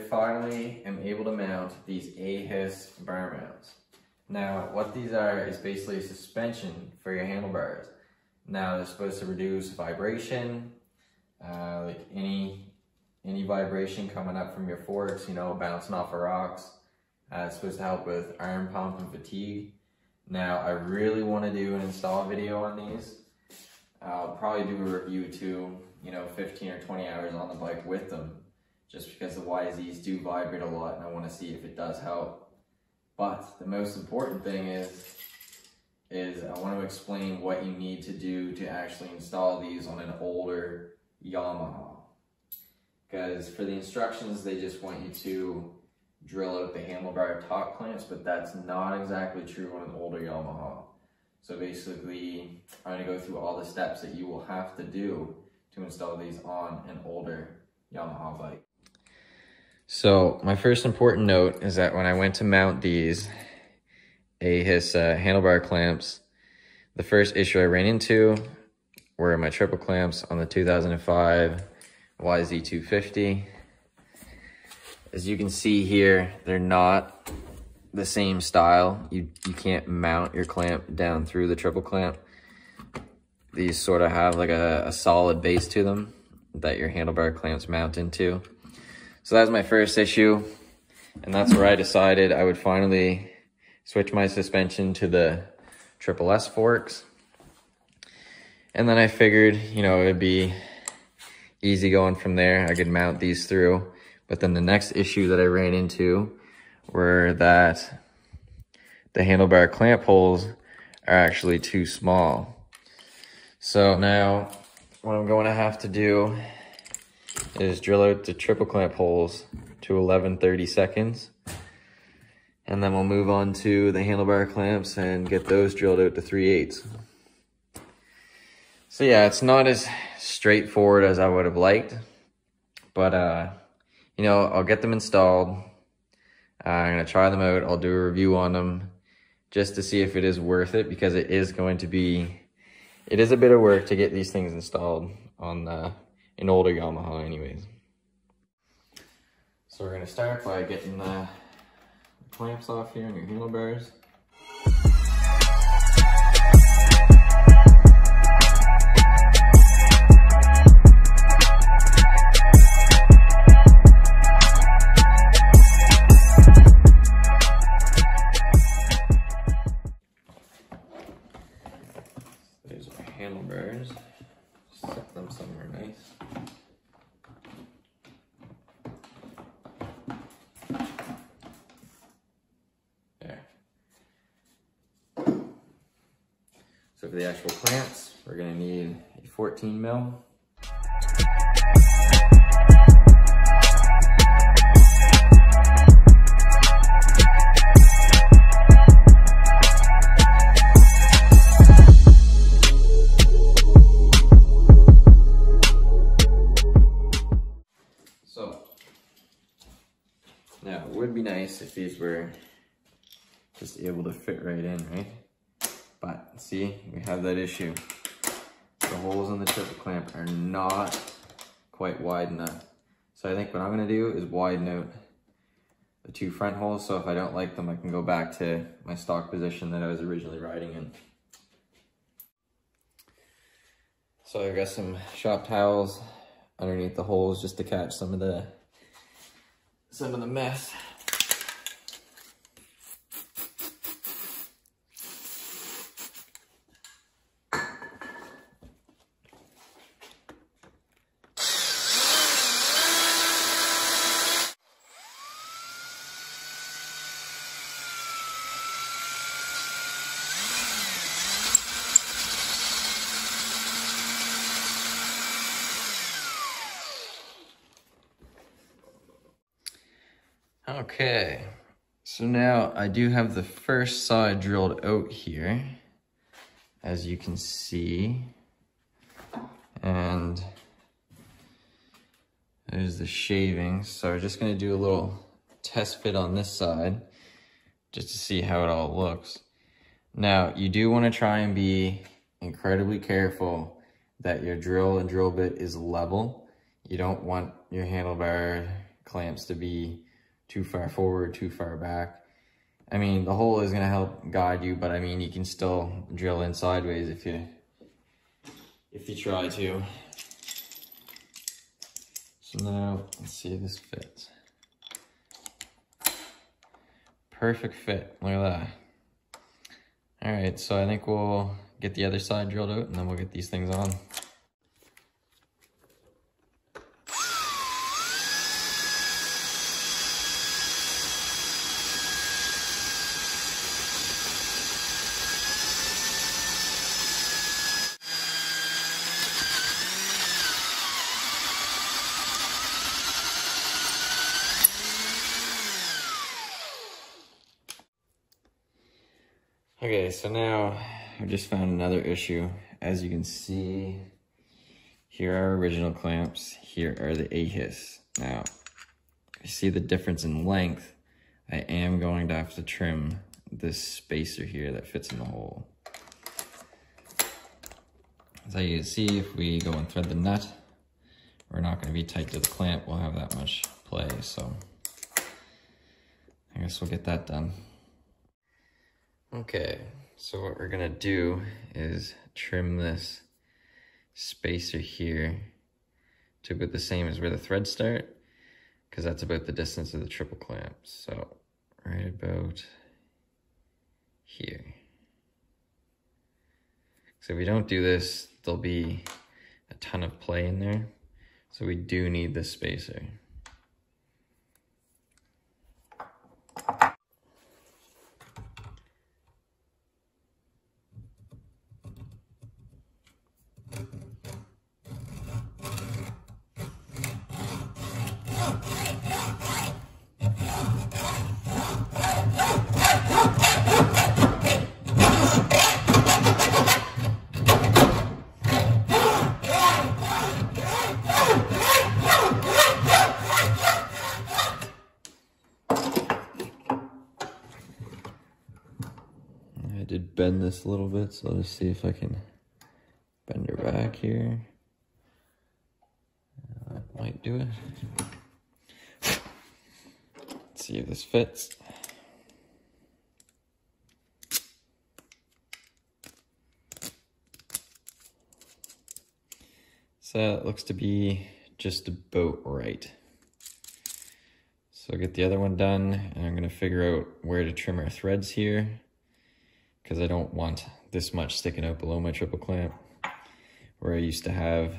finally am able to mount these AHIS bar mounts. Now, what these are is basically a suspension for your handlebars. Now, they're supposed to reduce vibration, like any vibration coming up from your forks, you know, bouncing off of rocks. It's supposed to help with arm pump and fatigue. Now, I really want to do an install video on these. I'll probably do a review too, you know, 15 or 20 hours on the bike with them, just because the YZs do vibrate a lot and I want to see if it does help. But the most important thing is I want to explain what you need to do to actually install these on an older Yamaha. Because for the instructions, they just want you to drill out the handlebar top clamps, but that's not exactly true on an older Yamaha. So basically, I'm going to go through all the steps that you will have to do to install these on an older Yamaha bike. So my first important note is that when I went to mount these AHIS handlebar clamps, the first issue I ran into were my triple clamps on the 2005 YZ250. As you can see here, they're not the same style. You can't mount your clamp down through the triple clamp. These sort of have like a solid base to them that your handlebar clamps mount into. So that's my first issue, and that's where I decided I would finally switch my suspension to the Triple S forks. And then I figured, you know, it'd be easy going from there. I could mount these through. But then the next issue that I ran into were that the handlebar clamp holes are actually too small. So now what I'm going to have to do is drill out the triple clamp holes to 11/30 seconds. And then we'll move on to the handlebar clamps and get those drilled out to 3/8. So yeah, it's not as straightforward as I would have liked, but you know, I'll get them installed. I'm gonna try them out. I'll do a review on them just to see if it is worth it, because it is a bit of work to get these things installed on an older Yamaha anyways. So we're gonna start by getting the clamps off here on your handlebars. There's our handlebars. Set them somewhere nice. So for the actual clamps, we're going to need a 14 mil. So now it would be nice if these were just able to fit right in, right? But see, we have that issue. The holes in the triple clamp are not quite wide enough. So I think what I'm gonna do is widen out the two front holes, so if I don't like them, I can go back to my stock position that I was originally riding in. So I've got some shop towels underneath the holes just to catch some of the mess. Okay, so now I do have the first side drilled out here, as you can see, and there's the shavings. So we're just gonna do a little test fit on this side, just to see how it all looks. Now, you do wanna try and be incredibly careful that your drill and drill bit is level. You don't want your handlebar clamps to be too far forward, too far back. I mean, the hole is gonna help guide you, but I mean, you can still drill in sideways if you try to. So now, let's see if this fits. Perfect fit, look at that. All right, so I think we'll get the other side drilled out and then we'll get these things on. Okay, so now I just found another issue. As you can see, here are original clamps, here are the AHIS. Now, you see the difference in length. I am going to have to trim this spacer here that fits in the hole. So you can see, if we go and thread the nut, we're not going to be tight to the clamp. We'll have that much play, so I guess we'll get that done. Okay, so what we're gonna do is trim this spacer here to about the same as where the threads start, because that's about the distance of the triple clamp. So right about here. So if we don't do this, there'll be a ton of play in there. So we do need this spacer. I did bend this a little bit, so I'll just see if I can bend her back here. That might do it. Let's see if this fits. So it looks to be just about right. So I'll get the other one done, and I'm gonna figure out where to trim our threads here, because I don't want this much sticking out below my triple clamp, where I used to have,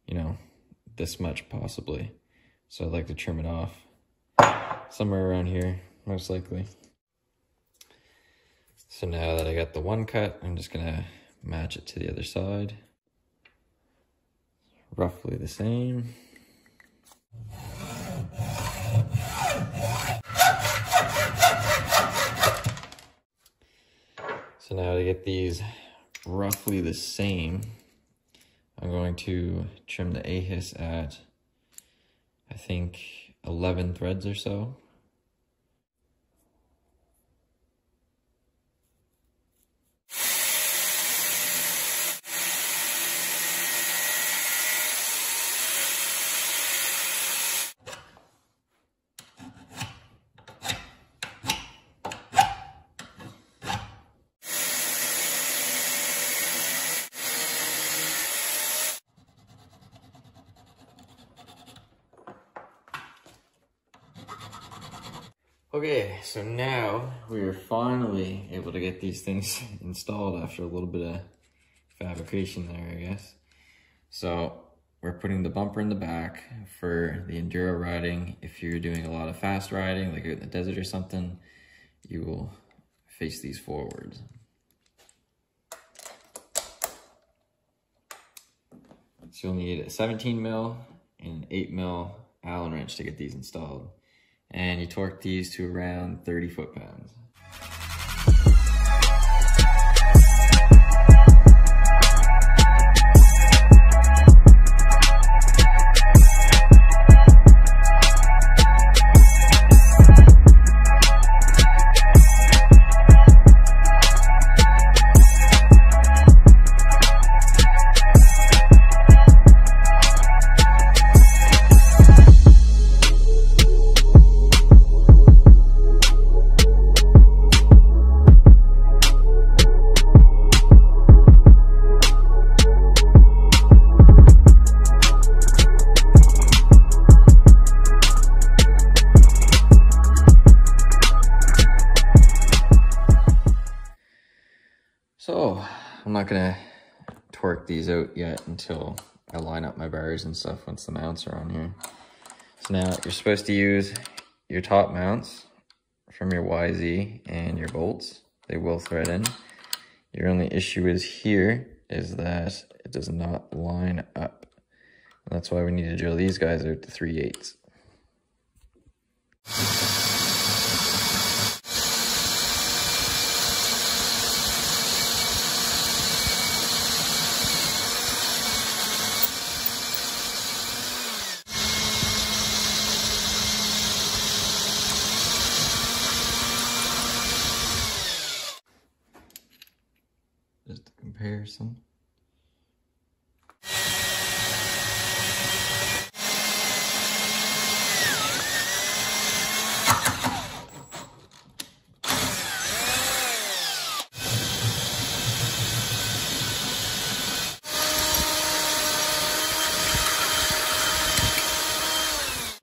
you know, this much possibly. So I'd like to trim it off somewhere around here, most likely. So now that I got the one cut, I'm just gonna match it to the other side. Roughly the same. So now to get these roughly the same, I'm going to trim the AHIS at, I think, 11 threads or so. Okay, so now we are finally able to get these things installed after a little bit of fabrication there, I guess. So we're putting the bumper in the back for the enduro riding. If you're doing a lot of fast riding, like out in the desert or something, you will face these forwards. So you'll need a 17 mil and an 8 mil Allen wrench to get these installed. And you torque these to around 30 foot-pounds. gonna torque these out yet until I line up my bars and stuff once the mounts are on here. So now you're supposed to use your top mounts from your YZ and your bolts. They will thread in. Your only issue is here is that it does not line up. And that's why we need to drill these guys out to 3/8. Just a comparison.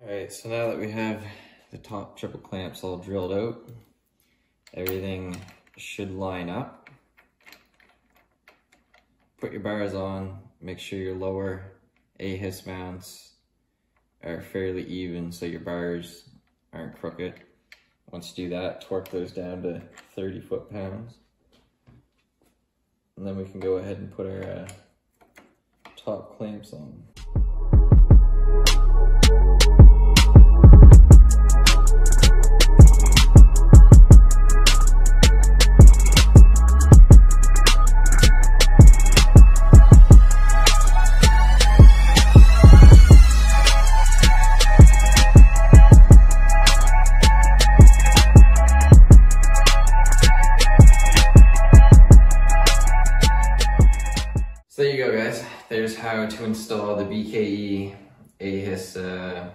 Alright, so now that we have the top triple clamps all drilled out, everything should line up. Put your bars on, make sure your lower AHIS mounts are fairly even so your bars aren't crooked. Once you do that, torque those down to 30 foot-pounds. And then we can go ahead and put our top clamps on. So there you go, guys. There's how to install the BKE AHIS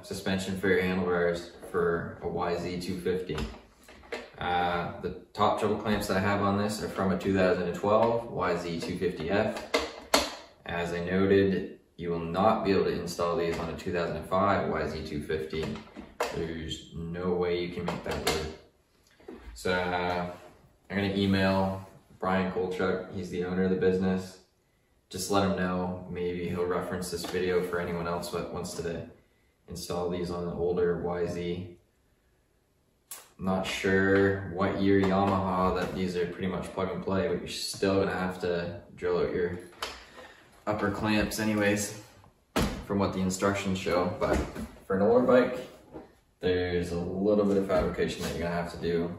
suspension for your handlebars for a YZ 250. The top treble clamps that I have on this are from a 2012 YZ 250F. As I noted, you will not be able to install these on a 2005 YZ 250. There's no way you can make that work. So I'm gonna email Brian Kolchuk. He's the owner of the business. Just let him know. Maybe he'll reference this video for anyone else that wants to install these on an older YZ. Not sure what year Yamaha that these are pretty much plug and play, but you're still gonna have to drill out your upper clamps anyways, from what the instructions show. But for an older bike, there's a little bit of fabrication that you're gonna have to do.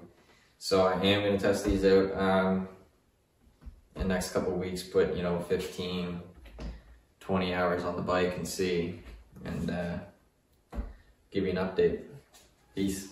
So I am gonna test these out. In the next couple of weeks, put 15, 20 hours on the bike and see, and give you an update. Peace.